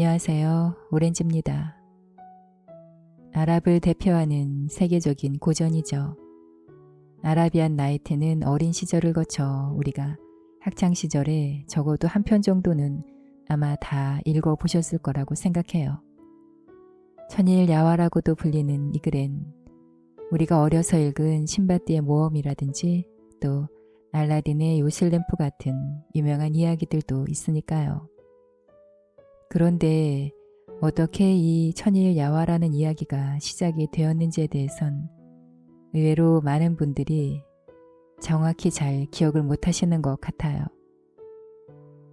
안녕하세요. 오렌지입니다. 아랍을 대표하는 세계적인 고전이죠. 아라비안 나이트는 어린 시절을 거쳐 우리가 학창시절에 적어도 한 편 정도는 아마 다 읽어보셨을 거라고 생각해요. 천일야화라고도 불리는 이 글엔 우리가 어려서 읽은 신바띠의 모험이라든지 또 알라딘의 요실램프 같은 유명한 이야기들도 있으니까요. 그런데 어떻게 이 천일야화라는 이야기가 시작이 되었는지에 대해선 의외로 많은 분들이 정확히 잘 기억을 못하시는 것 같아요.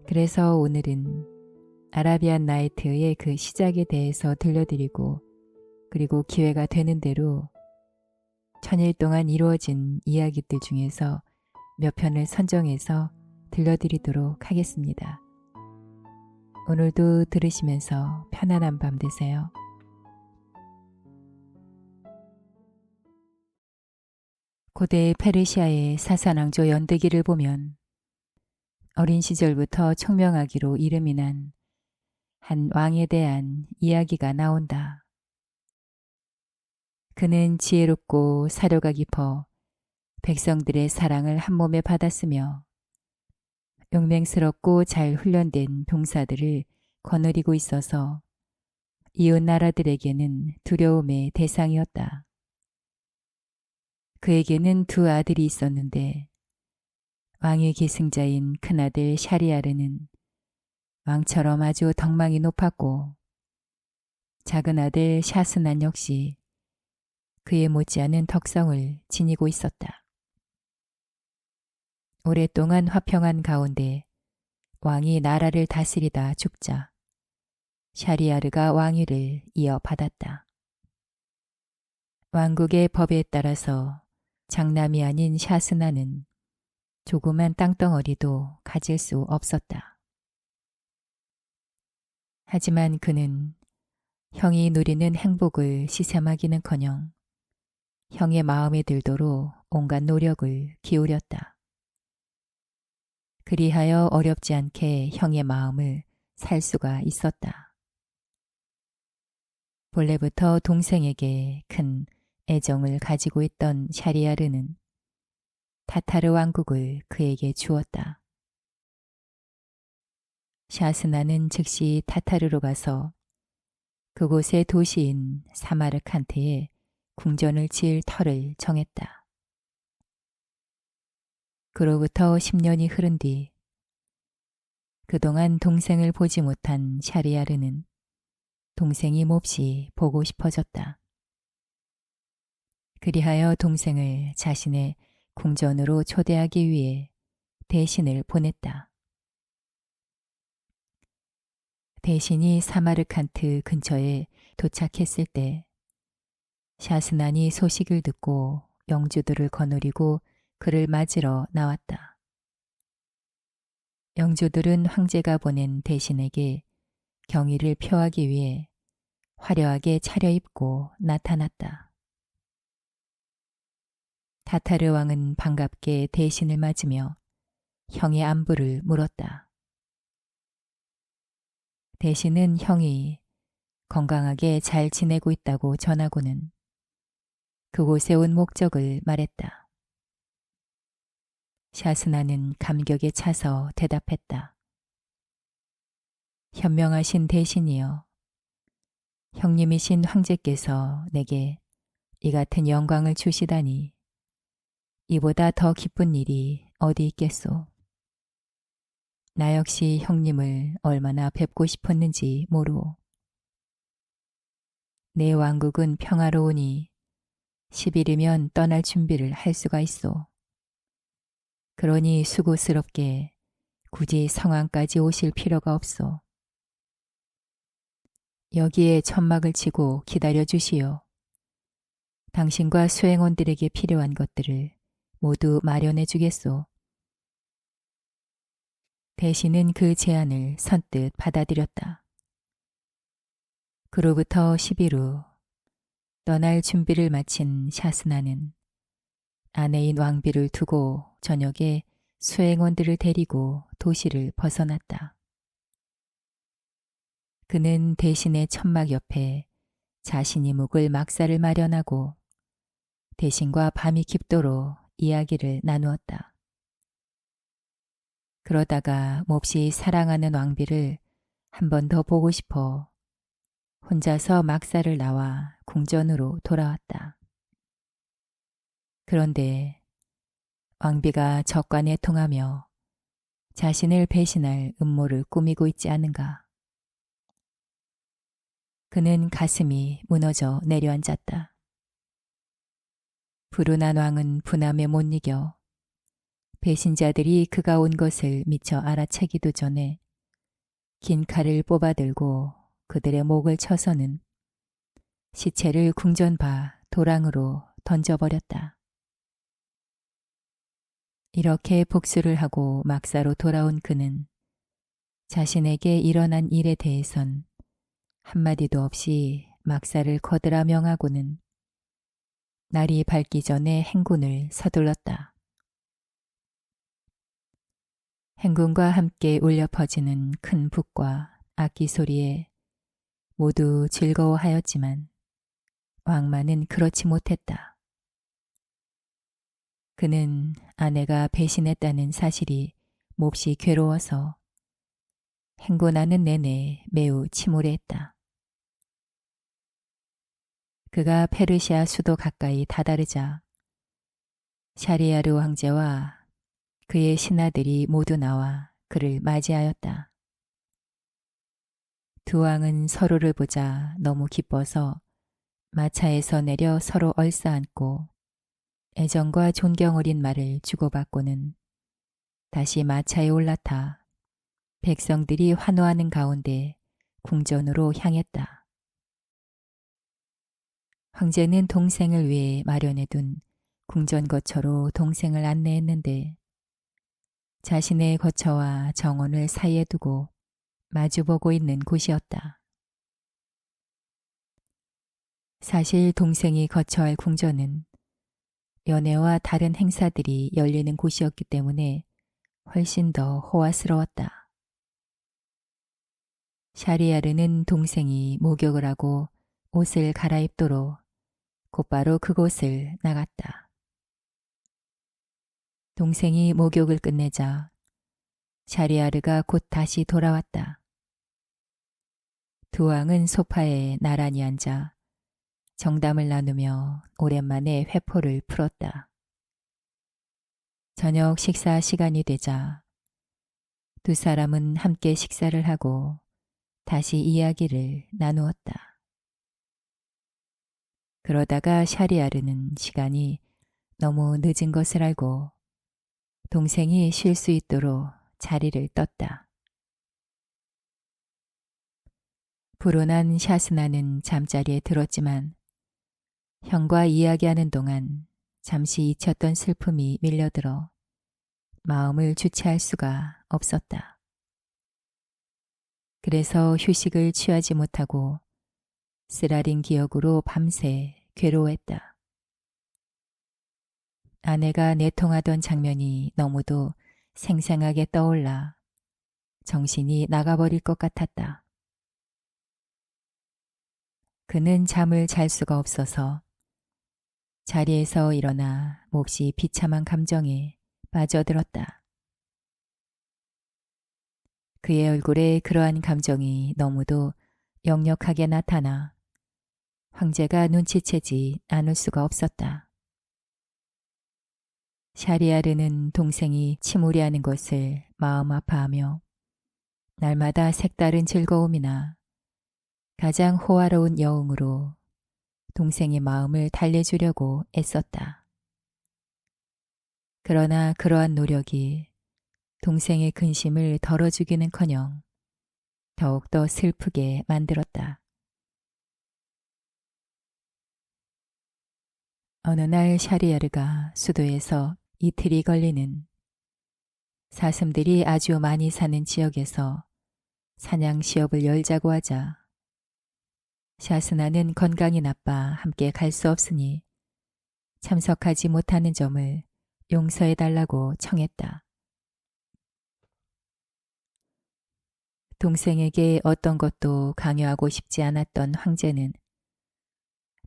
그래서 오늘은 아라비안 나이트의 그 시작에 대해서 들려드리고 그리고 기회가 되는 대로 천일 동안 이루어진 이야기들 중에서 몇 편을 선정해서 들려드리도록 하겠습니다. 오늘도 들으시면서 편안한 밤 되세요. 고대 페르시아의 사산왕조 연대기를 보면 어린 시절부터 총명하기로 이름이 난 한 왕에 대한 이야기가 나온다. 그는 지혜롭고 사려가 깊어 백성들의 사랑을 한 몸에 받았으며 용맹스럽고 잘 훈련된 병사들을 거느리고 있어서 이웃 나라들에게는 두려움의 대상이었다. 그에게는 두 아들이 있었는데 왕의 계승자인 큰아들 샤리아르는 왕처럼 아주 덕망이 높았고 작은 아들 샤스난 역시 그에 못지않은 덕성을 지니고 있었다. 오랫동안 화평한 가운데 왕이 나라를 다스리다 죽자 샤리아르가 왕위를 이어받았다. 왕국의 법에 따라서 장남이 아닌 샤스나는 조그만 땅덩어리도 가질 수 없었다. 하지만 그는 형이 누리는 행복을 시샘하기는커녕 형의 마음에 들도록 온갖 노력을 기울였다. 그리하여 어렵지 않게 형의 마음을 살 수가 있었다. 본래부터 동생에게 큰 애정을 가지고 있던 샤리아르는 타타르 왕국을 그에게 주었다. 샤스나는 즉시 타타르로 가서 그곳의 도시인 사마르칸트에 궁전을 지을 터를 정했다. 그로부터 10년이 흐른 뒤 그동안 동생을 보지 못한 샤리아르는 동생이 몹시 보고 싶어졌다. 그리하여 동생을 자신의 궁전으로 초대하기 위해 대신을 보냈다. 대신이 사마르칸트 근처에 도착했을 때 샤스난이 소식을 듣고 영주들을 거느리고 그를 맞으러 나왔다. 영주들은 황제가 보낸 대신에게 경의를 표하기 위해 화려하게 차려입고 나타났다. 타타르 왕은 반갑게 대신을 맞으며 형의 안부를 물었다. 대신은 형이 건강하게 잘 지내고 있다고 전하고는 그곳에 온 목적을 말했다. 샤스나는 감격에 차서 대답했다. 현명하신 대신이여, 형님이신 황제께서 내게 이 같은 영광을 주시다니 이보다 더 기쁜 일이 어디 있겠소. 나 역시 형님을 얼마나 뵙고 싶었는지 모르오. 내 왕국은 평화로우니 10일이면 떠날 준비를 할 수가 있소. 그러니 수고스럽게 굳이 성안까지 오실 필요가 없소. 여기에 천막을 치고 기다려 주시오. 당신과 수행원들에게 필요한 것들을 모두 마련해 주겠소. 대신은 그 제안을 선뜻 받아들였다. 그로부터 10일 후 떠날 준비를 마친 샤스나는 아내인 왕비를 두고 저녁에 수행원들을 데리고 도시를 벗어났다. 그는 대신에 천막 옆에 자신이 묵을 막사를 마련하고 대신과 밤이 깊도록 이야기를 나누었다. 그러다가 몹시 사랑하는 왕비를 한 번 더 보고 싶어 혼자서 막사를 나와 궁전으로 돌아왔다. 그런데 왕비가 적과 내통하며 자신을 배신할 음모를 꾸미고 있지 않은가. 그는 가슴이 무너져 내려앉았다. 불운한 왕은 분함에 못 이겨 배신자들이 그가 온 것을 미처 알아채기도 전에 긴 칼을 뽑아들고 그들의 목을 쳐서는 시체를 궁전 바 도랑으로 던져버렸다. 이렇게 복수를 하고 막사로 돌아온 그는 자신에게 일어난 일에 대해선 한마디도 없이 막사를 거들어 명하고는 날이 밝기 전에 행군을 서둘렀다. 행군과 함께 울려 퍼지는 큰 북과 악기 소리에 모두 즐거워하였지만 왕만은 그렇지 못했다. 그는 아내가 배신했다는 사실이 몹시 괴로워서 행군하는 내내 매우 침울해했다. 그가 페르시아 수도 가까이 다다르자 샤리아르 왕제와 그의 신하들이 모두 나와 그를 맞이하였다. 두 왕은 서로를 보자 너무 기뻐서 마차에서 내려 서로 얼싸안고 애정과 존경 어린 말을 주고받고는 다시 마차에 올라타 백성들이 환호하는 가운데 궁전으로 향했다. 황제는 동생을 위해 마련해둔 궁전 거처로 동생을 안내했는데 자신의 거처와 정원을 사이에 두고 마주보고 있는 곳이었다. 사실 동생이 거처할 궁전은 연회와 다른 행사들이 열리는 곳이었기 때문에 훨씬 더 호화스러웠다. 샤리아르는 동생이 목욕을 하고 옷을 갈아입도록 곧바로 그곳을 나갔다. 동생이 목욕을 끝내자 샤리아르가 곧 다시 돌아왔다. 두 왕은 소파에 나란히 앉아 정담을 나누며 오랜만에 회포를 풀었다. 저녁 식사 시간이 되자 두 사람은 함께 식사를 하고 다시 이야기를 나누었다. 그러다가 샤리아르는 시간이 너무 늦은 것을 알고 동생이 쉴 수 있도록 자리를 떴다. 불온한 샤스나는 잠자리에 들었지만 형과 이야기하는 동안 잠시 잊혔던 슬픔이 밀려들어 마음을 주체할 수가 없었다. 그래서 휴식을 취하지 못하고 쓰라린 기억으로 밤새 괴로워했다. 아내가 내통하던 장면이 너무도 생생하게 떠올라 정신이 나가버릴 것 같았다. 그는 잠을 잘 수가 없어서 자리에서 일어나 몹시 비참한 감정에 빠져들었다. 그의 얼굴에 그러한 감정이 너무도 역력하게 나타나 황제가 눈치채지 않을 수가 없었다. 샤리아르는 동생이 침울해하는 것을 마음 아파하며 날마다 색다른 즐거움이나 가장 호화로운 여흥으로 동생의 마음을 달래주려고 애썼다. 그러나 그러한 노력이 동생의 근심을 덜어주기는커녕 더욱더 슬프게 만들었다. 어느 날 샤리아르가 수도에서 이틀이 걸리는 사슴들이 아주 많이 사는 지역에서 사냥 시업을 열자고 하자 샤스나는 건강이 나빠 함께 갈 수 없으니 참석하지 못하는 점을 용서해달라고 청했다. 동생에게 어떤 것도 강요하고 싶지 않았던 황제는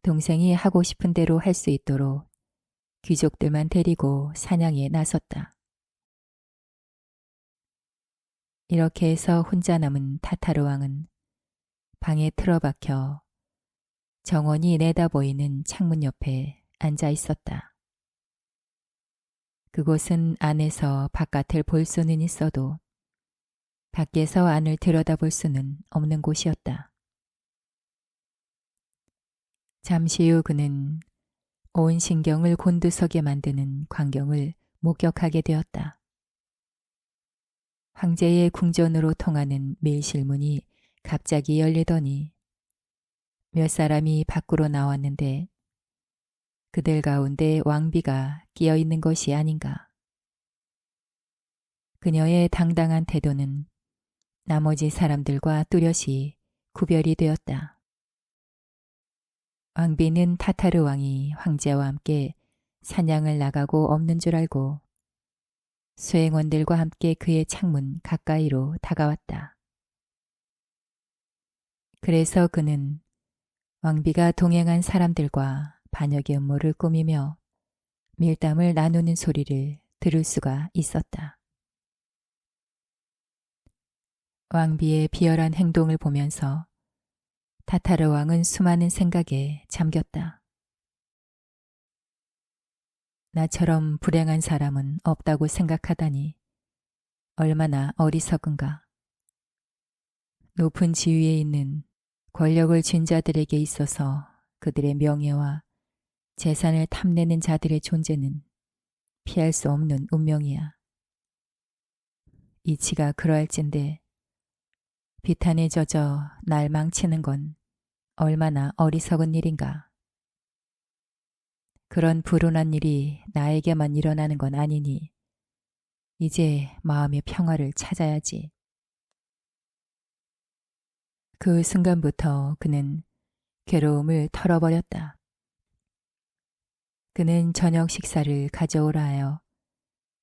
동생이 하고 싶은 대로 할 수 있도록 귀족들만 데리고 사냥에 나섰다. 이렇게 해서 혼자 남은 타타르 왕은 방에 틀어박혀 정원이 내다 보이는 창문 옆에 앉아 있었다. 그곳은 안에서 바깥을 볼 수는 있어도 밖에서 안을 들여다볼 수는 없는 곳이었다. 잠시 후 그는 온 신경을 곤두서게 만드는 광경을 목격하게 되었다. 황제의 궁전으로 통하는 밀실문이 갑자기 열리더니 몇 사람이 밖으로 나왔는데 그들 가운데 왕비가 끼어 있는 것이 아닌가. 그녀의 당당한 태도는 나머지 사람들과 뚜렷이 구별이 되었다. 왕비는 타타르 왕이 황제와 함께 사냥을 나가고 없는 줄 알고 수행원들과 함께 그의 창문 가까이로 다가왔다. 그래서 그는 왕비가 동행한 사람들과 반역의 음모를 꾸미며 밀담을 나누는 소리를 들을 수가 있었다. 왕비의 비열한 행동을 보면서 타타르 왕은 수많은 생각에 잠겼다. 나처럼 불행한 사람은 없다고 생각하다니 얼마나 어리석은가. 높은 지위에 있는 권력을 쥔 자들에게 있어서 그들의 명예와 재산을 탐내는 자들의 존재는 피할 수 없는 운명이야. 이치가 그러할진데 비탄에 젖어 날 망치는 건 얼마나 어리석은 일인가. 그런 불운한 일이 나에게만 일어나는 건 아니니 이제 마음의 평화를 찾아야지. 그 순간부터 그는 괴로움을 털어버렸다. 그는 저녁 식사를 가져오라 하여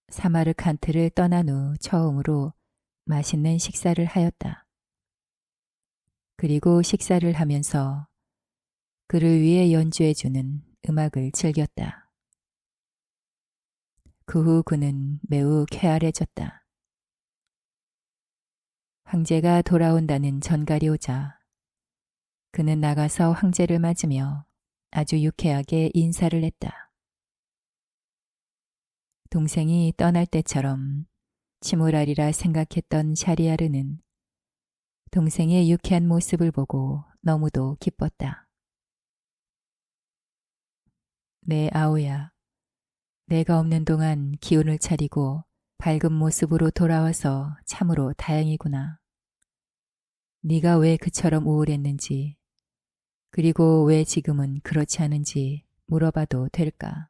사마르칸트를 떠난 후 처음으로 맛있는 식사를 하였다. 그리고 식사를 하면서 그를 위해 연주해주는 음악을 즐겼다. 그 후 그는 매우 쾌활해졌다. 황제가 돌아온다는 전갈이 오자 그는 나가서 황제를 맞으며 아주 유쾌하게 인사를 했다. 동생이 떠날 때처럼 침울하리라 생각했던 샤리아르는 동생의 유쾌한 모습을 보고 너무도 기뻤다. 내 아우야, 내가 없는 동안 기운을 차리고 밝은 모습으로 돌아와서 참으로 다행이구나. 네가 왜 그처럼 우울했는지, 그리고 왜 지금은 그렇지 않은지 물어봐도 될까?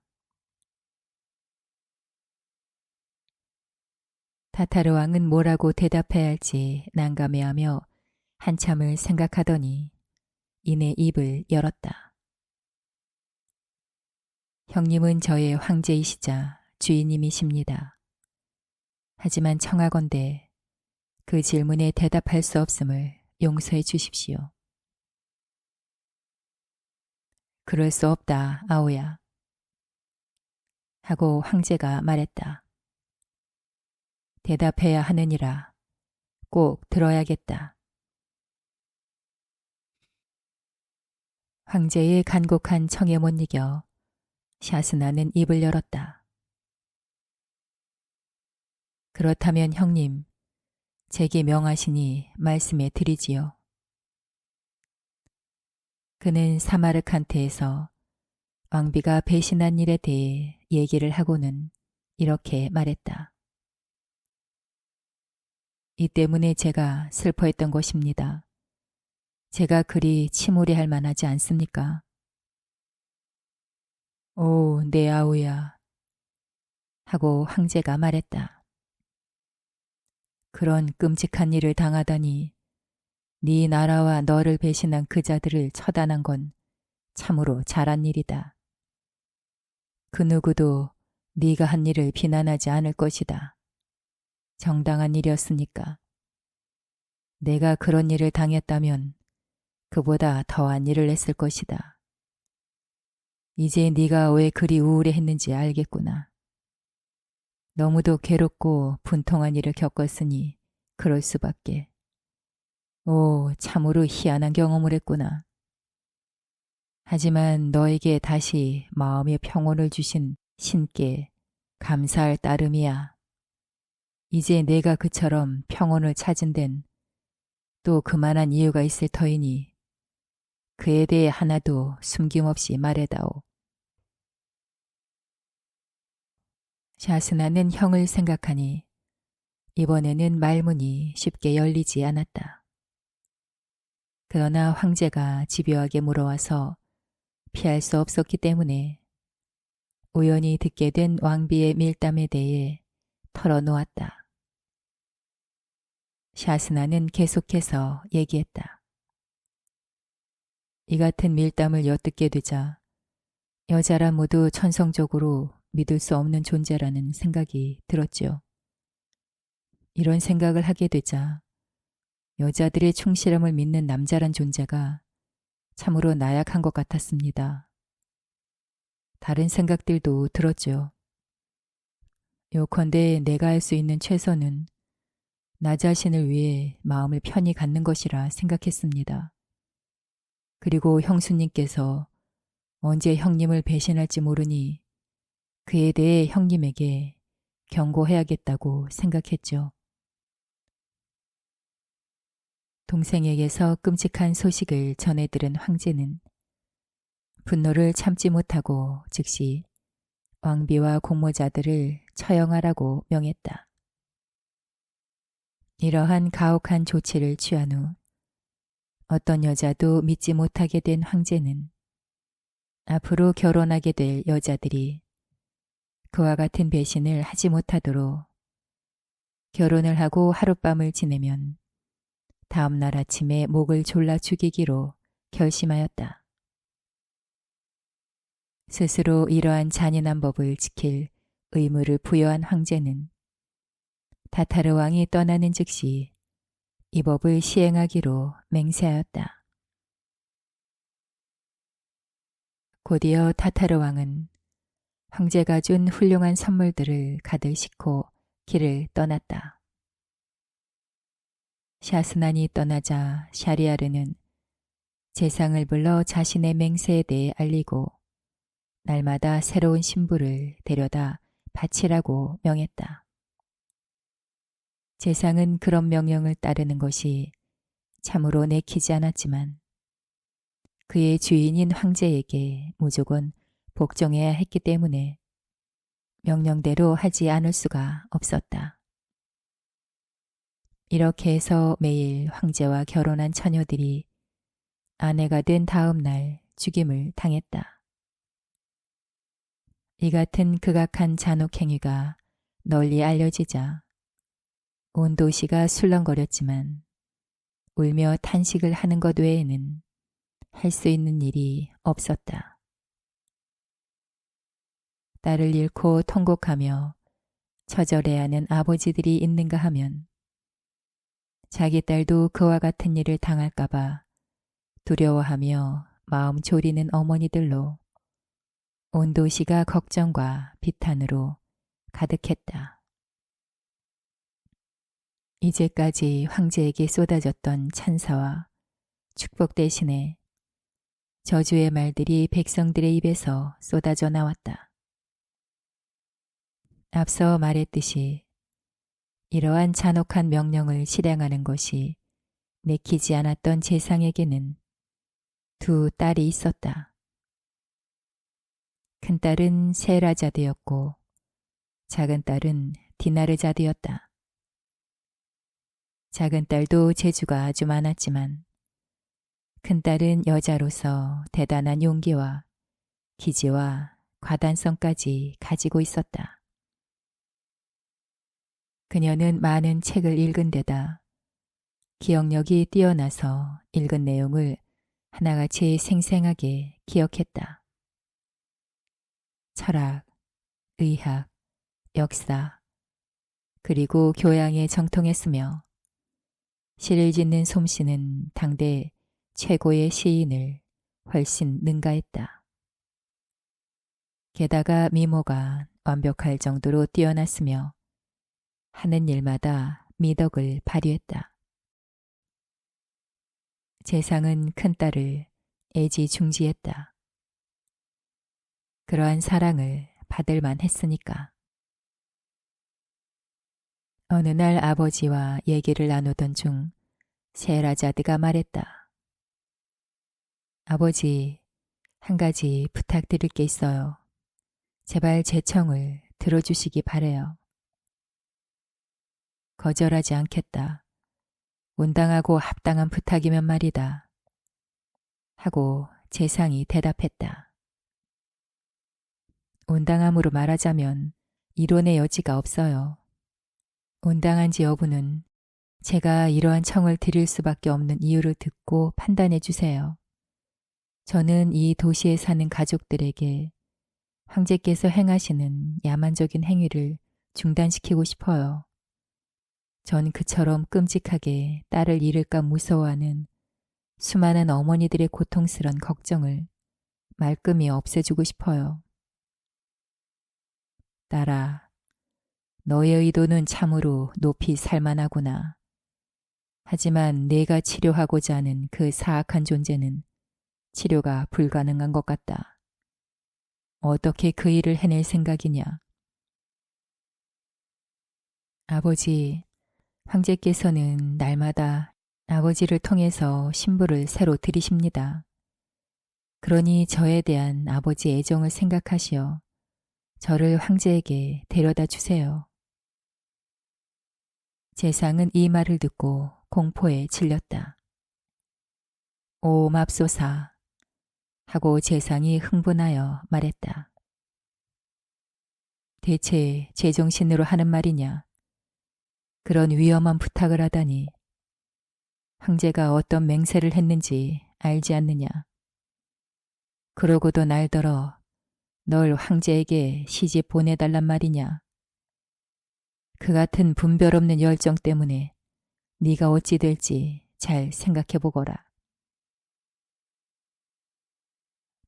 타타르 왕은 뭐라고 대답해야 할지 난감해하며 한참을 생각하더니 이내 입을 열었다. 형님은 저의 황제이시자 주인님이십니다. 하지만 청하건대 그 질문에 대답할 수 없음을 용서해 주십시오. 그럴 수 없다, 아오야. 하고 황제가 말했다. 대답해야 하느니라. 꼭 들어야겠다. 황제의 간곡한 청에 못 이겨 샤스나는 입을 열었다. 그렇다면 형님, 제게 명하시니 말씀해 드리지요. 그는 사마르칸트에서 왕비가 배신한 일에 대해 얘기를 하고는 이렇게 말했다. 이 때문에 제가 슬퍼했던 것입니다. 제가 그리 침울해할 만하지 않습니까? 오, 내 아우야. 하고 황제가 말했다. 그런 끔찍한 일을 당하다니 네 나라와 너를 배신한 그 자들을 처단한 건 참으로 잘한 일이다. 그 누구도 네가 한 일을 비난하지 않을 것이다. 정당한 일이었으니까. 내가 그런 일을 당했다면 그보다 더한 일을 했을 것이다. 이제 네가 왜 그리 우울해했는지 알겠구나. 너무도 괴롭고 분통한 일을 겪었으니 그럴 수밖에. 오, 참으로 희한한 경험을 했구나. 하지만 너에게 다시 마음의 평온을 주신 신께 감사할 따름이야. 이제 내가 그처럼 평온을 찾은 데는 또 그만한 이유가 있을 터이니 그에 대해 하나도 숨김없이 말해다오. 샤스나는 형을 생각하니 이번에는 말문이 쉽게 열리지 않았다. 그러나 황제가 집요하게 물어와서 피할 수 없었기 때문에 우연히 듣게 된 왕비의 밀담에 대해 털어놓았다. 샤스나는 계속해서 얘기했다. 이 같은 밀담을 엿듣게 되자 여자라 모두 천성적으로 믿을 수 없는 존재라는 생각이 들었지요. 이런 생각을 하게 되자 여자들의 충실함을 믿는 남자란 존재가 참으로 나약한 것 같았습니다. 다른 생각들도 들었죠. 요컨대 내가 할 수 있는 최선은 나 자신을 위해 마음을 편히 갖는 것이라 생각했습니다. 그리고 형수님께서 언제 형님을 배신할지 모르니 그에 대해 형님에게 경고해야겠다고 생각했죠. 동생에게서 끔찍한 소식을 전해 들은 황제는 분노를 참지 못하고 즉시 왕비와 공모자들을 처형하라고 명했다. 이러한 가혹한 조치를 취한 후 어떤 여자도 믿지 못하게 된 황제는 앞으로 결혼하게 될 여자들이 그와 같은 배신을 하지 못하도록 결혼을 하고 하룻밤을 지내면 다음 날 아침에 목을 졸라 죽이기로 결심하였다. 스스로 이러한 잔인한 법을 지킬 의무를 부여한 황제는 타타르 왕이 떠나는 즉시 이 법을 시행하기로 맹세하였다. 곧이어 타타르 왕은 황제가 준 훌륭한 선물들을 가득 싣고 길을 떠났다. 샤스난이 떠나자 샤리아르는 제상을 불러 자신의 맹세에 대해 알리고 날마다 새로운 신부를 데려다 바치라고 명했다. 제상은 그런 명령을 따르는 것이 참으로 내키지 않았지만 그의 주인인 황제에게 무조건 복종해야 했기 때문에 명령대로 하지 않을 수가 없었다. 이렇게 해서 매일 황제와 결혼한 처녀들이 아내가 된 다음 날 죽임을 당했다. 이 같은 극악한 잔혹행위가 널리 알려지자 온 도시가 술렁거렸지만 울며 탄식을 하는 것 외에는 할 수 있는 일이 없었다. 딸을 잃고 통곡하며 처절해야 하는 아버지들이 있는가 하면 자기 딸도 그와 같은 일을 당할까봐 두려워하며 마음 졸이는 어머니들로 온 도시가 걱정과 비탄으로 가득했다. 이제까지 황제에게 쏟아졌던 찬사와 축복 대신에 저주의 말들이 백성들의 입에서 쏟아져 나왔다. 앞서 말했듯이 이러한 잔혹한 명령을 실행하는 것이 내키지 않았던 제상에게는 두 딸이 있었다. 큰 딸은 세라자드였고 작은 딸은 디나르자드였다. 작은 딸도 재주가 아주 많았지만 큰 딸은 여자로서 대단한 용기와 기지와 과단성까지 가지고 있었다. 그녀는 많은 책을 읽은 데다 기억력이 뛰어나서 읽은 내용을 하나같이 생생하게 기억했다. 철학, 의학, 역사, 그리고 교양에 정통했으며 시를 짓는 솜씨는 당대 최고의 시인을 훨씬 능가했다. 게다가 미모가 완벽할 정도로 뛰어났으며 하는 일마다 미덕을 발휘했다. 재상은 큰딸을 애지중지했다. 그러한 사랑을 받을 만했으니까. 어느 날 아버지와 얘기를 나누던 중 셰헤라자드가 말했다. 아버지, 한 가지 부탁드릴 게 있어요. 제발 제 청을 들어주시기 바래요. 거절하지 않겠다. 온당하고 합당한 부탁이면 말이다. 하고 재상이 대답했다. 온당함으로 말하자면 이론의 여지가 없어요. 온당한지 여부는 제가 이러한 청을 드릴 수밖에 없는 이유를 듣고 판단해 주세요. 저는 이 도시에 사는 가족들에게 황제께서 행하시는 야만적인 행위를 중단시키고 싶어요. 전 그처럼 끔찍하게 딸을 잃을까 무서워하는 수많은 어머니들의 고통스런 걱정을 말끔히 없애주고 싶어요. 딸아, 너의 의도는 참으로 높이 살만하구나. 하지만 내가 치료하고자 하는 그 사악한 존재는 치료가 불가능한 것 같다. 어떻게 그 일을 해낼 생각이냐? 아버지, 황제께서는 날마다 아버지를 통해서 신부를 새로 들이십니다. 그러니 저에 대한 아버지 애정을 생각하시어 저를 황제에게 데려다 주세요. 재상은 이 말을 듣고 공포에 질렸다. 오 맙소사 하고 재상이 흥분하여 말했다. 대체 제정신으로 하는 말이냐? 그런 위험한 부탁을 하다니. 황제가 어떤 맹세를 했는지 알지 않느냐? 그러고도 날더러 널 황제에게 시집 보내달란 말이냐? 그 같은 분별 없는 열정 때문에 네가 어찌 될지 잘 생각해보거라.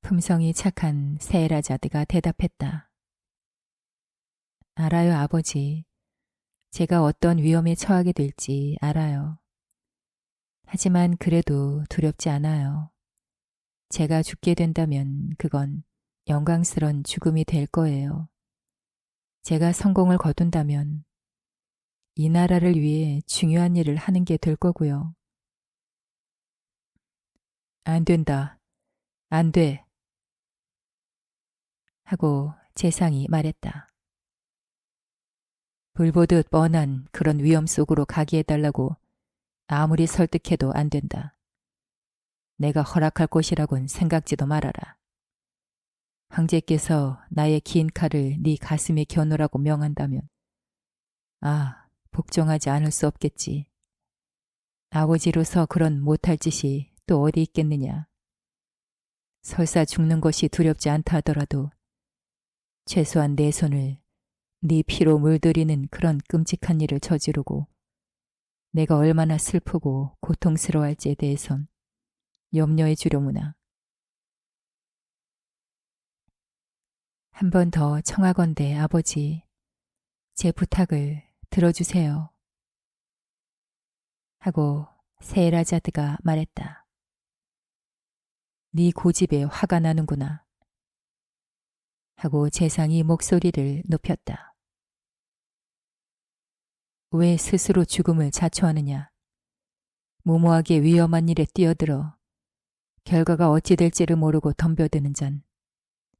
품성이 착한 세헤라자드가 대답했다. 알아요, 아버지. 제가 어떤 위험에 처하게 될지 알아요. 하지만 그래도 두렵지 않아요. 제가 죽게 된다면 그건 영광스런 죽음이 될 거예요. 제가 성공을 거둔다면 이 나라를 위해 중요한 일을 하는 게 될 거고요. 안 된다. 안 돼. 하고 재상이 말했다. 불보듯 뻔한 그런 위험 속으로 가게 해달라고 아무리 설득해도 안 된다. 내가 허락할 것이라곤 생각지도 말아라. 황제께서 나의 긴 칼을 네 가슴에 겨누라고 명한다면 복종하지 않을 수 없겠지. 아버지로서 그런 못할 짓이 또 어디 있겠느냐. 설사 죽는 것이 두렵지 않다 하더라도 최소한 내 손을 네 피로 물들이는 그런 끔찍한 일을 저지르고 내가 얼마나 슬프고 고통스러워할지에 대해선 염려해 주려무나. 한 번 더 청하건대 아버지, 제 부탁을 들어주세요. 하고 세헤라자드가 말했다. 네 고집에 화가 나는구나. 하고 재상이 목소리를 높였다. 왜 스스로 죽음을 자초하느냐. 무모하게 위험한 일에 뛰어들어 결과가 어찌 될지를 모르고 덤벼드는 잔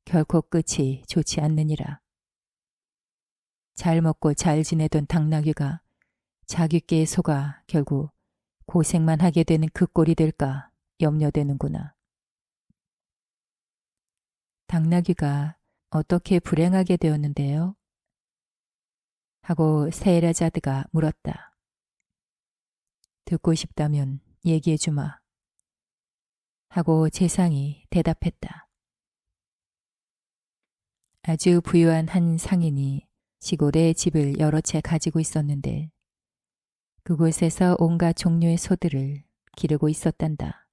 결코 끝이 좋지 않느니라. 잘 먹고 잘 지내던 당나귀가 자귀께에 속아 결국 고생만 하게 되는 그 꼴이 될까 염려되는구나. 당나귀가 어떻게 불행하게 되었는데요? 하고 세헤라자드가 물었다. 듣고 싶다면 얘기해 주마. 하고 재상이 대답했다. 아주 부유한 한 상인이 시골에 집을 여러 채 가지고 있었는데 그곳에서 온갖 종류의 소들을 기르고 있었단다.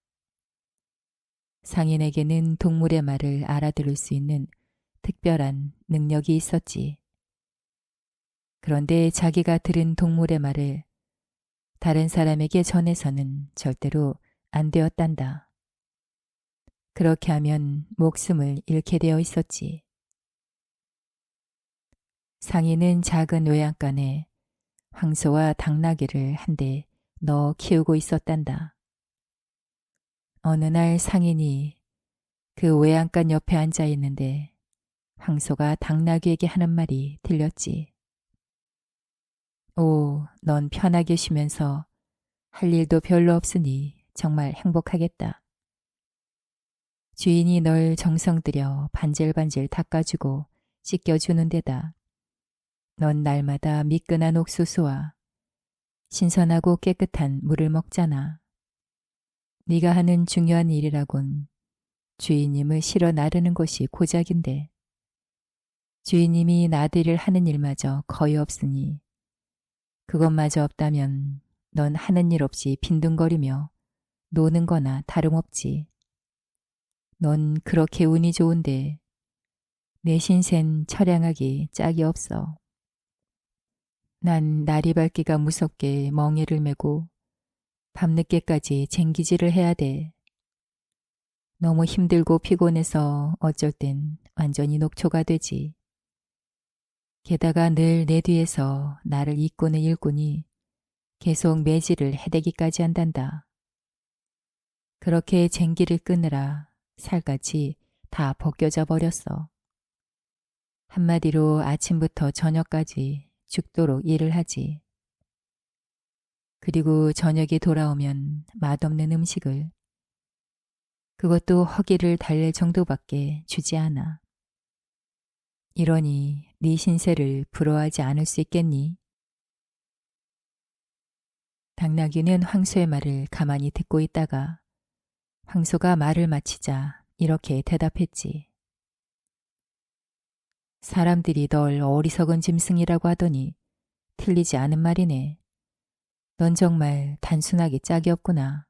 상인에게는 동물의 말을 알아들을 수 있는 특별한 능력이 있었지. 그런데 자기가 들은 동물의 말을 다른 사람에게 전해서는 절대로 안 되었단다. 그렇게 하면 목숨을 잃게 되어 있었지. 상인은 작은 외양간에 황소와 당나귀를 한데 넣어 키우고 있었단다. 어느 날 상인이 그 외양간 옆에 앉아 있는데 황소가 당나귀에게 하는 말이 들렸지. 오, 넌 편하게 쉬면서 할 일도 별로 없으니 정말 행복하겠다. 주인이 널 정성 들여 반질반질 닦아주고 씻겨주는 데다 넌 날마다 미끈한 옥수수와 신선하고 깨끗한 물을 먹잖아. 네가 하는 중요한 일이라곤 주인님을 실어 나르는 것이 고작인데 주인님이 나들이를 하는 일마저 거의 없으니 그것마저 없다면 넌 하는 일 없이 빈둥거리며 노는 거나 다름없지. 넌 그렇게 운이 좋은데 내 신센 처량하기 짝이 없어. 난 날이 밝기가 무섭게 멍에를 메고 밤늦게까지 쟁기질을 해야 돼. 너무 힘들고 피곤해서 어쩔 땐 완전히 녹초가 되지. 게다가 늘 내 뒤에서 나를 잇고는 일꾼이 계속 매질을 해대기까지 한단다. 그렇게 쟁기를 끄느라 살갗이 다 벗겨져 버렸어. 한마디로 아침부터 저녁까지 죽도록 일을 하지. 그리고 저녁이 돌아오면 맛없는 음식을 그것도 허기를 달랠 정도밖에 주지 않아. 이러니 네 신세를 부러워하지 않을 수 있겠니? 당나귀는 황소의 말을 가만히 듣고 있다가 황소가 말을 마치자 이렇게 대답했지. 사람들이 널 어리석은 짐승이라고 하더니 틀리지 않은 말이네. 넌 정말 단순하게 짝이 없구나.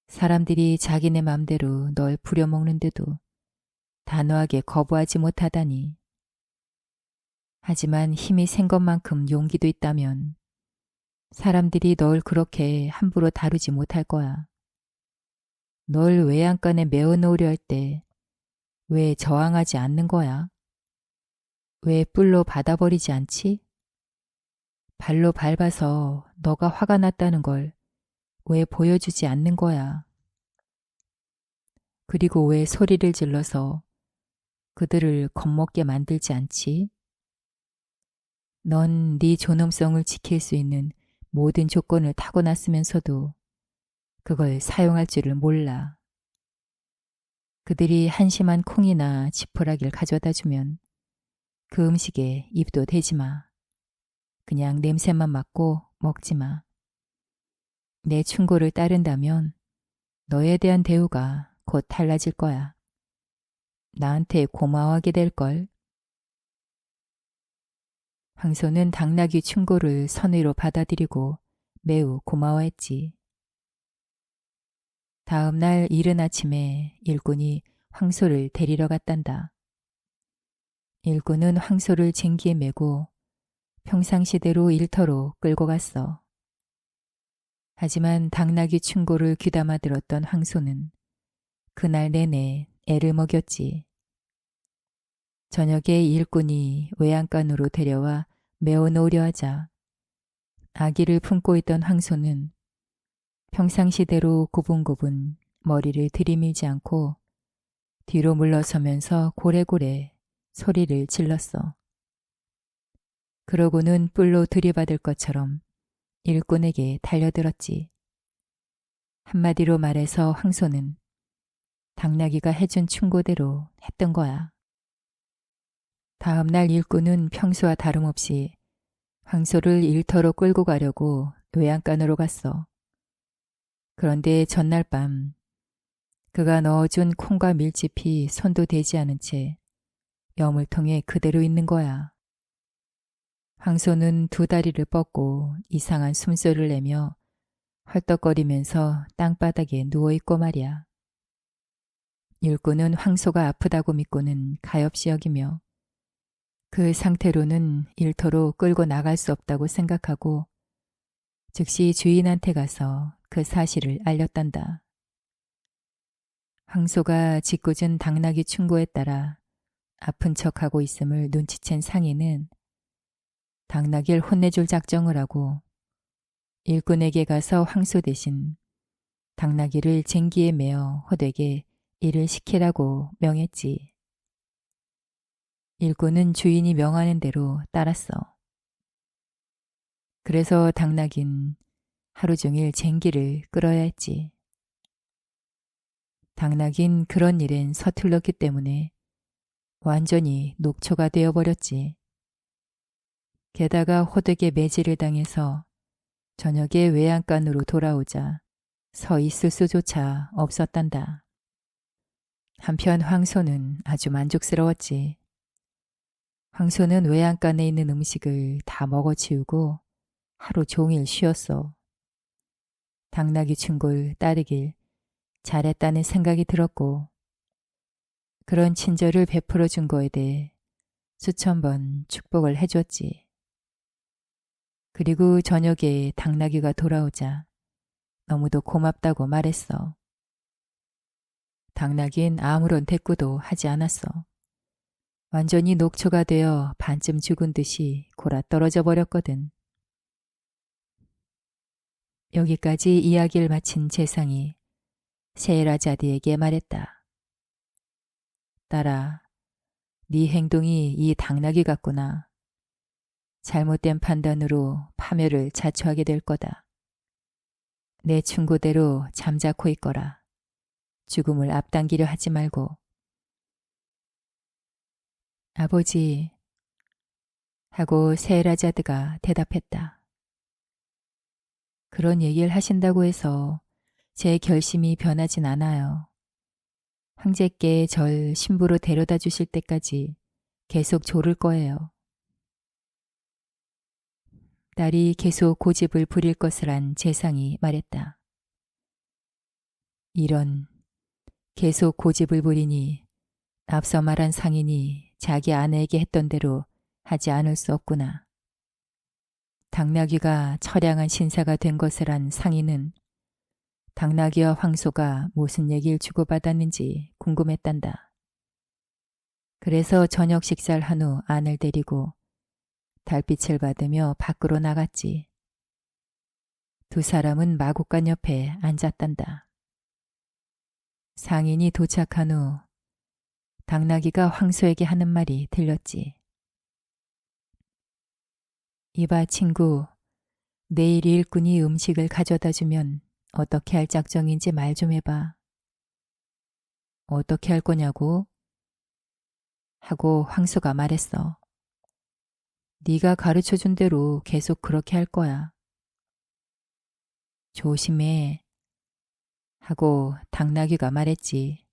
사람들이 자기네 맘대로 널 부려먹는데도 단호하게 거부하지 못하다니. 하지만 힘이 센 것만큼 용기도 있다면 사람들이 널 그렇게 함부로 다루지 못할 거야. 널 외양간에 메어놓으려 할 때 왜 저항하지 않는 거야? 왜 뿔로 받아버리지 않지? 발로 밟아서 너가 화가 났다는 걸 왜 보여주지 않는 거야? 그리고 왜 소리를 질러서 그들을 겁먹게 만들지 않지? 넌 네 존엄성을 지킬 수 있는 모든 조건을 타고났으면서도 그걸 사용할 줄을 몰라. 그들이 한심한 콩이나 지푸라기를 가져다 주면 그 음식에 입도 대지 마. 그냥 냄새만 맡고 먹지 마. 내 충고를 따른다면 너에 대한 대우가 곧 달라질 거야. 나한테 고마워하게 될걸. 황소는 당나귀 충고를 선의로 받아들이고 매우 고마워했지. 다음 날 이른 아침에 일꾼이 황소를 데리러 갔단다. 일꾼은 황소를 쟁기에 메고 평상시대로 일터로 끌고 갔어. 하지만 당나귀 충고를 귀담아 들었던 황소는 그날 내내 애를 먹였지. 저녁에 일꾼이 외양간으로 데려와 메어놓으려 하자 아기를 품고 있던 황소는 평상시대로 고분고분 머리를 들이밀지 않고 뒤로 물러서면서 고래고래 소리를 질렀어. 그러고는 뿔로 들이받을 것처럼 일꾼에게 달려들었지. 한마디로 말해서 황소는 당나귀가 해준 충고대로 했던 거야. 다음 날 일꾼은 평소와 다름없이 황소를 일터로 끌고 가려고 외양간으로 갔어. 그런데 전날 밤 그가 넣어준 콩과 밀짚이 손도 대지 않은 채 여물통에 그대로 있는 거야. 황소는 두 다리를 뻗고 이상한 숨소리를 내며 헐떡거리면서 땅바닥에 누워있고 말이야. 일꾼은 황소가 아프다고 믿고는 가엾이 여기며 그 상태로는 일터로 끌고 나갈 수 없다고 생각하고 즉시 주인한테 가서 그 사실을 알렸단다. 황소가 짓궂은 당나귀 충고에 따라 아픈 척하고 있음을 눈치챈 상인은 당나귀를 혼내줄 작정을 하고 일꾼에게 가서 황소 대신 당나귀를 쟁기에 매어 호되게 일을 시키라고 명했지. 일꾼은 주인이 명하는 대로 따랐어. 그래서 당나귀는 하루 종일 쟁기를 끌어야 했지. 당나귀는 그런 일엔 서툴렀기 때문에 완전히 녹초가 되어버렸지. 게다가 호되게 매질을 당해서 저녁에 외양간으로 돌아오자 서 있을 수조차 없었단다. 한편 황소는 아주 만족스러웠지. 황소는 외양간에 있는 음식을 다 먹어치우고 하루 종일 쉬었어. 당나귀 충고를 따르길 잘했다는 생각이 들었고 그런 친절을 베풀어 준 거에 대해 수천 번 축복을 해줬지. 그리고 저녁에 당나귀가 돌아오자 너무도 고맙다고 말했어. 당나귀는 아무런 대꾸도 하지 않았어. 완전히 녹초가 되어 반쯤 죽은 듯이 골아 떨어져 버렸거든. 여기까지 이야기를 마친 재상이 세헤라자드에게 말했다. 딸아, 네 행동이 이 당나귀 같구나. 잘못된 판단으로 파멸을 자초하게 될 거다. 내 충고대로 잠자코 있거라. 죽음을 앞당기려 하지 말고. 아버지, 하고 세헤라자드가 대답했다. 그런 얘기를 하신다고 해서 제 결심이 변하진 않아요. 황제께 절 신부로 데려다 주실 때까지 계속 조를 거예요. 딸이 계속 고집을 부릴 것을 안 재상이 말했다. 이런, 계속 고집을 부리니 앞서 말한 상인이 자기 아내에게 했던 대로 하지 않을 수 없구나. 당나귀가 처량한 신사가 된 것을 안 상인은 당나귀와 황소가 무슨 얘기를 주고받았는지 궁금했단다. 그래서 저녁 식사를 한 후 안을 데리고 달빛을 받으며 밖으로 나갔지. 두 사람은 마구간 옆에 앉았단다. 상인이 도착한 후 당나귀가 황소에게 하는 말이 들렸지. 이봐 친구, 내일 일꾼이 음식을 가져다 주면 어떻게 할 작정인지 말 좀 해봐. 어떻게 할 거냐고? 하고 황소가 말했어. 네가 가르쳐준 대로 계속 그렇게 할 거야. 조심해. 하고 당나귀가 말했지.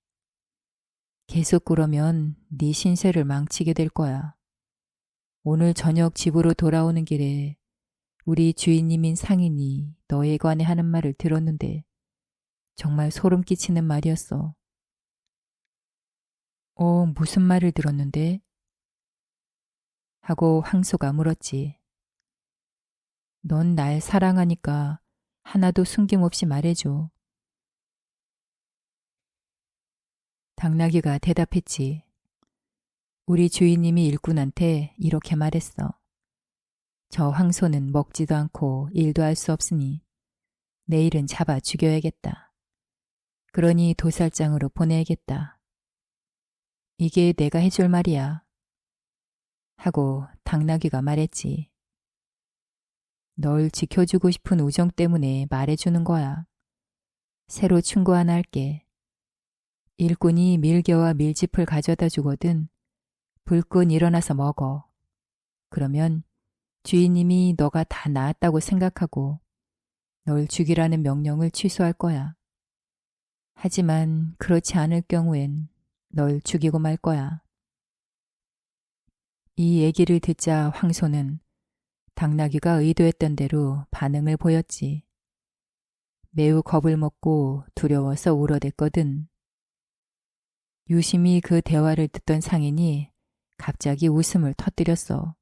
계속 그러면 네 신세를 망치게 될 거야. 오늘 저녁 집으로 돌아오는 길에 우리 주인님인 상인이 너에 관해 하는 말을 들었는데 정말 소름 끼치는 말이었어. 무슨 말을 들었는데? 하고 황소가 물었지. 넌 날 사랑하니까 하나도 숨김없이 말해줘. 당나귀가 대답했지. 우리 주인님이 일꾼한테 이렇게 말했어. 저 황소는 먹지도 않고 일도 할 수 없으니 내일은 잡아 죽여야겠다. 그러니 도살장으로 보내야겠다. 이게 내가 해줄 말이야. 하고 당나귀가 말했지. 널 지켜주고 싶은 우정 때문에 말해주는 거야. 새로 충고 하나 할게. 일꾼이 밀개와 밀짚을 가져다 주거든 불끈 일어나서 먹어. 그러면 주인님이 너가 다 나았다고 생각하고 널 죽이라는 명령을 취소할 거야. 하지만 그렇지 않을 경우엔 널 죽이고 말 거야. 이 얘기를 듣자 황소는 당나귀가 의도했던 대로 반응을 보였지. 매우 겁을 먹고 두려워서 울어댔거든. 유심히 그 대화를 듣던 상인이 갑자기 웃음을 터뜨렸어.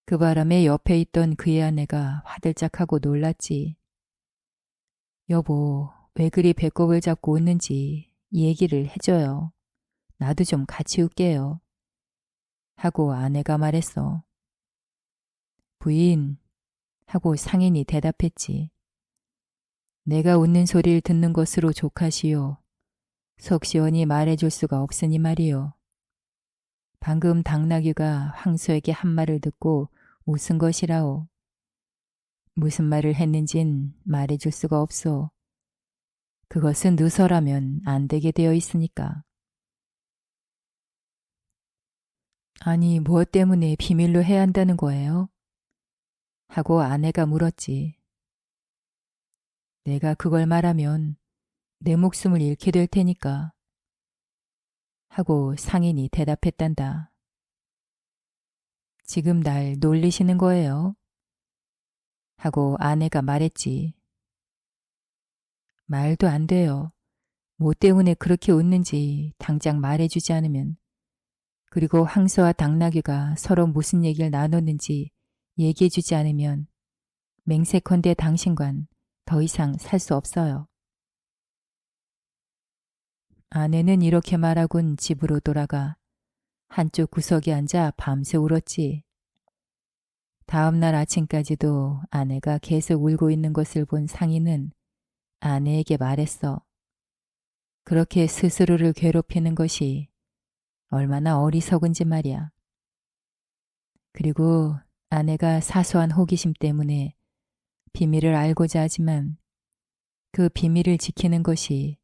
그 바람에 옆에 있던 그의 아내가 화들짝하고 놀랐지. 여보, 왜 그리 배꼽을 잡고 웃는지 얘기를 해줘요. 나도 좀 같이 웃게요. 하고 아내가 말했어. 부인, 하고 상인이 대답했지. 내가 웃는 소리를 듣는 것으로 족하시오. 속 시원히 말해줄 수가 없으니 말이요. 방금 당나귀가 황소에게 한 말을 듣고 웃은 것이라오. 무슨 말을 했는진 말해줄 수가 없소. 그것은 누설하면 안 되게 되어 있으니까. 아니, 무엇 때문에 비밀로 해야 한다는 거예요? 하고 아내가 물었지. 내가 그걸 말하면 내 목숨을 잃게 될 테니까. 하고 상인이 대답했단다. 지금 날 놀리시는 거예요? 하고 아내가 말했지. 말도 안 돼요. 뭐 때문에 그렇게 웃는지 당장 말해주지 않으면, 그리고 황소와 당나귀가 서로 무슨 얘기를 나눴는지 얘기해주지 않으면 맹세컨대 당신과는 더 이상 살 수 없어요. 아내는 이렇게 말하곤 집으로 돌아가 한쪽 구석에 앉아 밤새 울었지. 다음 날 아침까지도 아내가 계속 울고 있는 것을 본 상인은 아내에게 말했어. 그렇게 스스로를 괴롭히는 것이 얼마나 어리석은지 말이야. 그리고 아내가 사소한 호기심 때문에 비밀을 알고자 하지만 그 비밀을 지키는 것이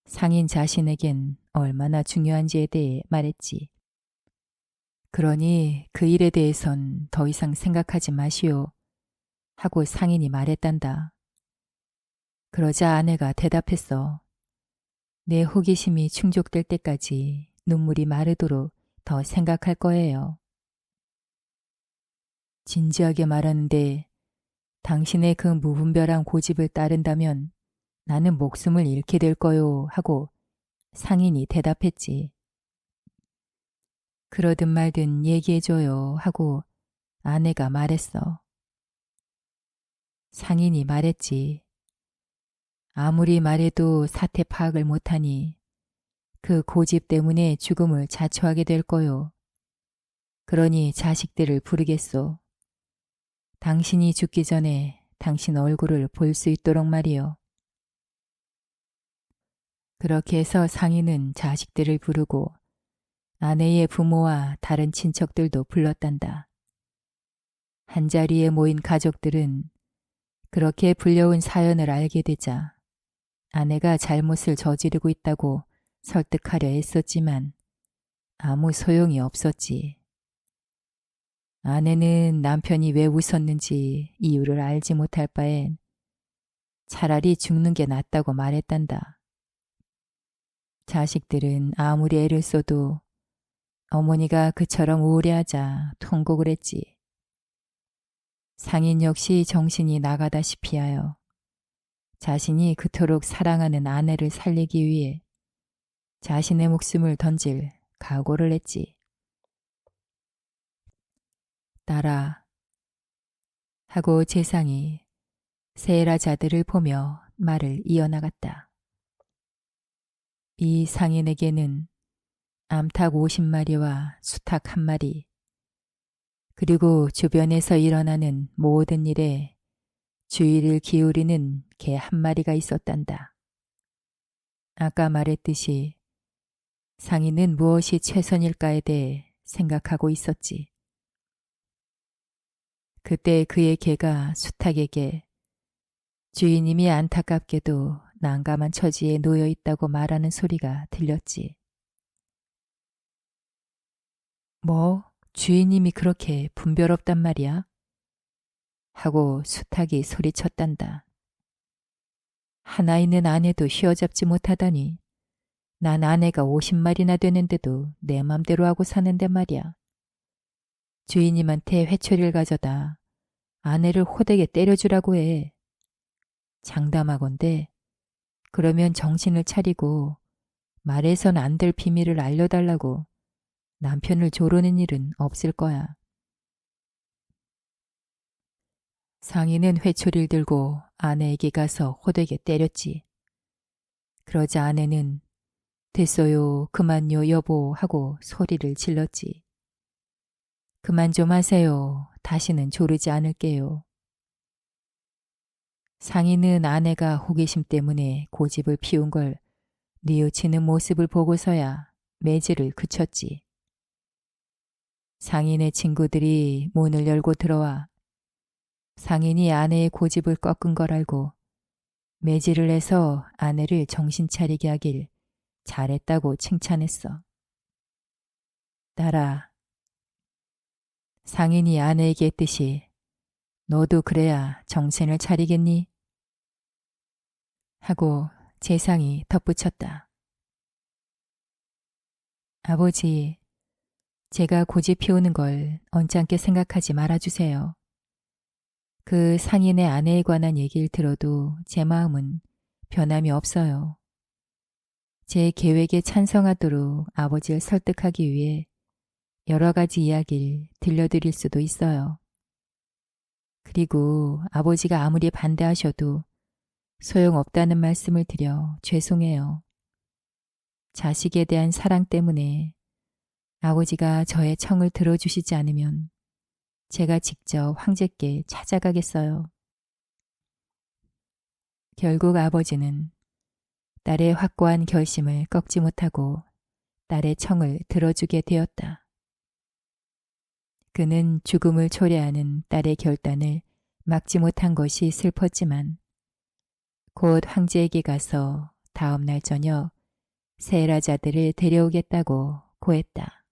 상인 자신에겐 얼마나 중요한지에 대해 말했지. 그러니 그 일에 대해선 더 이상 생각하지 마시오. 하고 상인이 말했단다. 그러자 아내가 대답했어. 내 호기심이 충족될 때까지 눈물이 마르도록 더 생각할 거예요. 진지하게 말하는데 당신의 그 무분별한 고집을 따른다면 나는 목숨을 잃게 될 거요. 하고 상인이 대답했지. 그러든 말든 얘기해줘요. 하고 아내가 말했어. 상인이 말했지. 아무리 말해도 사태 파악을 못하니 그 고집 때문에 죽음을 자초하게 될 거요. 그러니 자식들을 부르겠소. 당신이 죽기 전에 당신 얼굴을 볼 수 있도록 말이요. 그렇게 해서 상인은 자식들을 부르고 아내의 부모와 다른 친척들도 불렀단다. 한자리에 모인 가족들은 그렇게 불려온 사연을 알게 되자 아내가 잘못을 저지르고 있다고 설득하려 애썼지만 아무 소용이 없었지. 아내는 남편이 왜 웃었는지 이유를 알지 못할 바엔 차라리 죽는 게 낫다고 말했단다. 자식들은 아무리 애를 써도 어머니가 그처럼 우울해하자 통곡을 했지. 상인 역시 정신이 나가다시피 하여 자신이 그토록 사랑하는 아내를 살리기 위해 자신의 목숨을 던질 각오를 했지. 딸아, 하고 재상이 세라 자들을 보며 말을 이어나갔다. 이 상인에게는 암탉 50마리와 수탉 1마리, 그리고 주변에서 일어나는 모든 일에 주의를 기울이는 개 1마리가 있었단다. 아까 말했듯이 상인은 무엇이 최선일까에 대해 생각하고 있었지. 그때 그의 개가 수탉에게 주인님이 안타깝게도 난감한 처지에 놓여 있다고 말하는 소리가 들렸지. 뭐? 주인님이 그렇게 분별없단 말이야? 하고 수탉이 소리쳤단다. 하나 있는 아내도 휘어잡지 못하다니. 난 아내가 50마리나 되는데도 내 맘대로 하고 사는데 말이야. 주인님한테 회초리를 가져다 아내를 호되게 때려주라고 해. 장담하건대 그러면 정신을 차리고 말해선 안 될 비밀을 알려달라고 남편을 조르는 일은 없을 거야. 상인은 회초리를 들고 아내에게 가서 호되게 때렸지. 그러자 아내는 됐어요, 그만요, 여보 하고 소리를 질렀지. 그만 좀 하세요. 다시는 조르지 않을게요. 상인은 아내가 호기심 때문에 고집을 피운 걸 뉘우치는 모습을 보고서야 매질을 그쳤지. 상인의 친구들이 문을 열고 들어와 상인이 아내의 고집을 꺾은 걸 알고 매질을 해서 아내를 정신 차리게 하길 잘했다고 칭찬했어. 딸아, 상인이 아내에게 했듯이 너도 그래야 정신을 차리겠니? 하고 재상이 덧붙였다. 아버지, 제가 고집 피우는 걸 언짢게 생각하지 말아주세요. 그 상인의 아내에 관한 얘기를 들어도 제 마음은 변함이 없어요. 제 계획에 찬성하도록 아버지를 설득하기 위해 여러 가지 이야기를 들려드릴 수도 있어요. 그리고 아버지가 아무리 반대하셔도 소용없다는 말씀을 드려 죄송해요. 자식에 대한 사랑 때문에 아버지가 저의 청을 들어주시지 않으면 제가 직접 황제께 찾아가겠어요. 결국 아버지는 딸의 확고한 결심을 꺾지 못하고 딸의 청을 들어주게 되었다. 그는 죽음을 초래하는 딸의 결단을 막지 못한 것이 슬펐지만 곧 황제에게 가서 다음 날 저녁 세라자들을 데려오겠다고 고했다.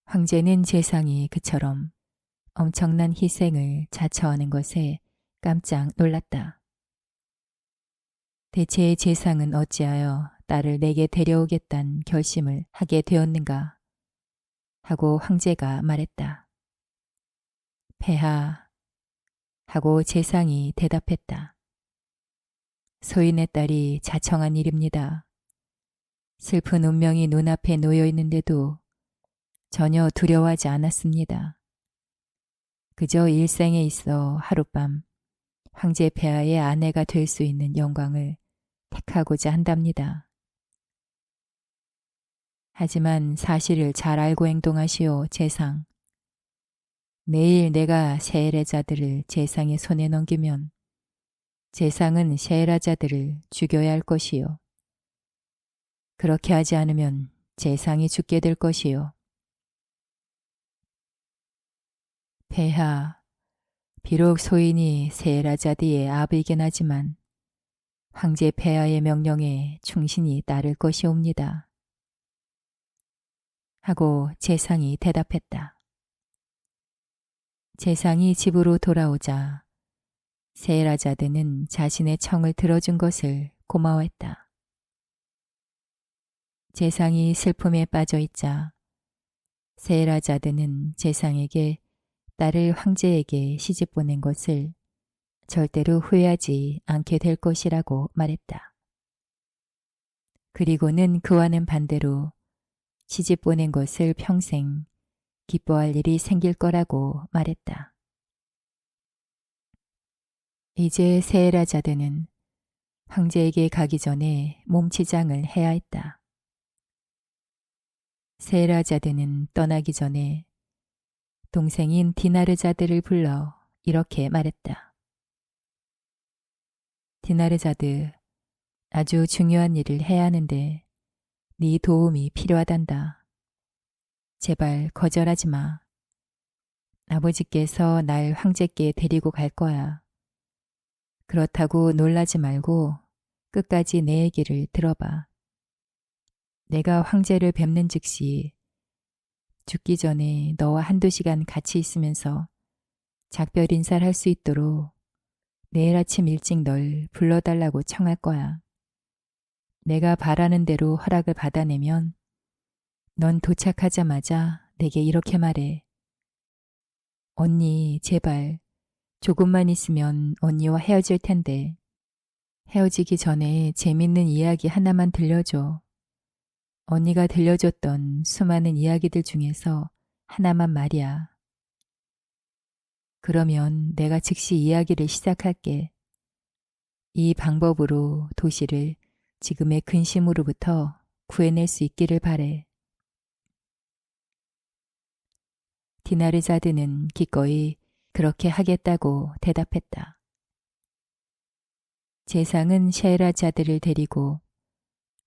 황제는 재상이 그처럼 엄청난 희생을 자처하는 것에 깜짝 놀랐다. 대체 재상은 어찌하여 딸을 내게 데려오겠다는 결심을 하게 되었는가 하고 황제가 말했다. 폐하 하고 재상이 대답했다. 소인의 딸이 자청한 일입니다. 슬픈 운명이 눈앞에 놓여 있는데도 전혀 두려워하지 않았습니다. 그저 일생에 있어 하룻밤 황제 폐하의 아내가 될 수 있는 영광을 택하고자 한답니다. 하지만 사실을 잘 알고 행동하시오, 재상. 내일 내가 세례자들을 재상의 손에 넘기면 재상은 세라자들을 죽여야 할 것이요. 그렇게 하지 않으면 재상이 죽게 될 것이요. 폐하, 비록 소인이 세라자디의 아비이긴 하지만 황제 폐하의 명령에 충신히 따를 것이옵니다. 하고 재상이 대답했다. 재상이 집으로 돌아오자 세라자드는 자신의 청을 들어준 것을 고마워했다. 재상이 슬픔에 빠져있자 세라자드는 재상에게 딸을 황제에게 시집 보낸 것을 절대로 후회하지 않게 될 것이라고 말했다. 그리고는 그와는 반대로 시집 보낸 것을 평생 기뻐할 일이 생길 거라고 말했다. 이제 세라자드는 황제에게 가기 전에 몸치장을 해야 했다. 세라자드는 떠나기 전에 동생인 디나르자드를 불러 이렇게 말했다. 디나르자드, 아주 중요한 일을 해야 하는데 네 도움이 필요하단다. 제발 거절하지 마. 아버지께서 날 황제께 데리고 갈 거야. 그렇다고 놀라지 말고 끝까지 내 얘기를 들어봐. 내가 황제를 뵙는 즉시 죽기 전에 너와 한두 시간 같이 있으면서 작별 인사를 할 수 있도록 내일 아침 일찍 널 불러달라고 청할 거야. 내가 바라는 대로 허락을 받아내면 넌 도착하자마자 내게 이렇게 말해. 언니, 제발. 조금만 있으면 언니와 헤어질 텐데. 헤어지기 전에 재밌는 이야기 하나만 들려줘. 언니가 들려줬던 수많은 이야기들 중에서 하나만 말이야. 그러면 내가 즉시 이야기를 시작할게. 이 방법으로 도시를 지금의 근심으로부터 구해낼 수 있기를 바래. 디나르자드는 기꺼이 그렇게 하겠다고 대답했다. 제상은 셰헤라자드를 데리고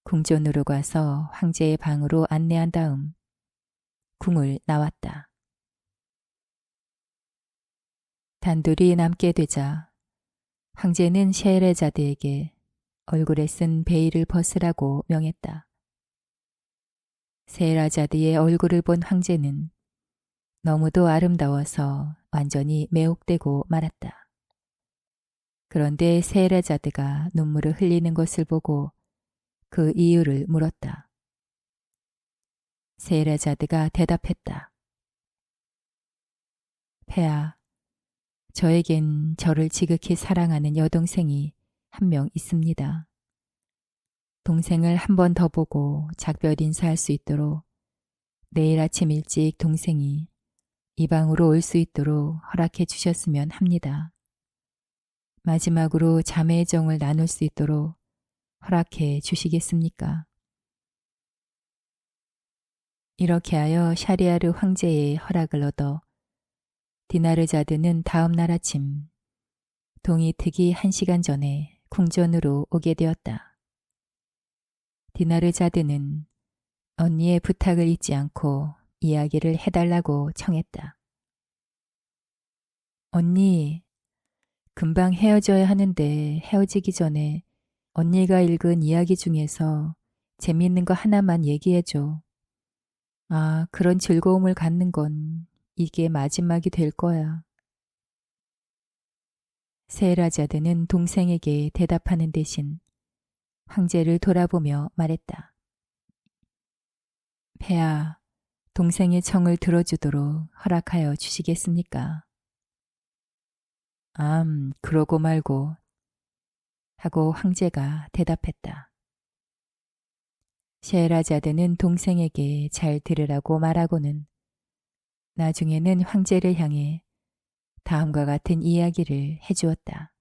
궁전으로 가서 황제의 방으로 안내한 다음 궁을 나왔다. 단둘이 남게 되자 황제는 셰헤라자드에게 얼굴에 쓴 베일을 벗으라고 명했다. 셰헤라자드의 얼굴을 본 황제는 너무도 아름다워서 완전히 매혹되고 말았다. 그런데 셰헤라자드가 눈물을 흘리는 것을 보고 그 이유를 물었다. 셰헤라자드가 대답했다. 폐하, 저에겐 저를 지극히 사랑하는 여동생이 한 명 있습니다. 동생을 한 번 더 보고 작별 인사할 수 있도록 내일 아침 일찍 동생이 이 방으로 올 수 있도록 허락해 주셨으면 합니다. 마지막으로 자매의 정을 나눌 수 있도록 허락해 주시겠습니까? 이렇게 하여 샤리아르 황제의 허락을 얻어 디나르자드는 다음 날 아침 동이 트기 1시간 전에 궁전으로 오게 되었다. 디나르자드는 언니의 부탁을 잊지 않고 이야기를 해달라고 청했다. 언니, 금방 헤어져야 하는데 헤어지기 전에 언니가 읽은 이야기 중에서 재미있는 거 하나만 얘기해줘. 아, 그런 즐거움을 갖는 건 이게 마지막이 될 거야. 세헤라자드는 동생에게 대답하는 대신 황제를 돌아보며 말했다. 폐하, 동생의 청을 들어주도록 허락하여 주시겠습니까? 그러고 말고 하고 황제가 대답했다. 셰헤라자드는 동생에게 잘 들으라고 말하고는 나중에는 황제를 향해 다음과 같은 이야기를 해주었다.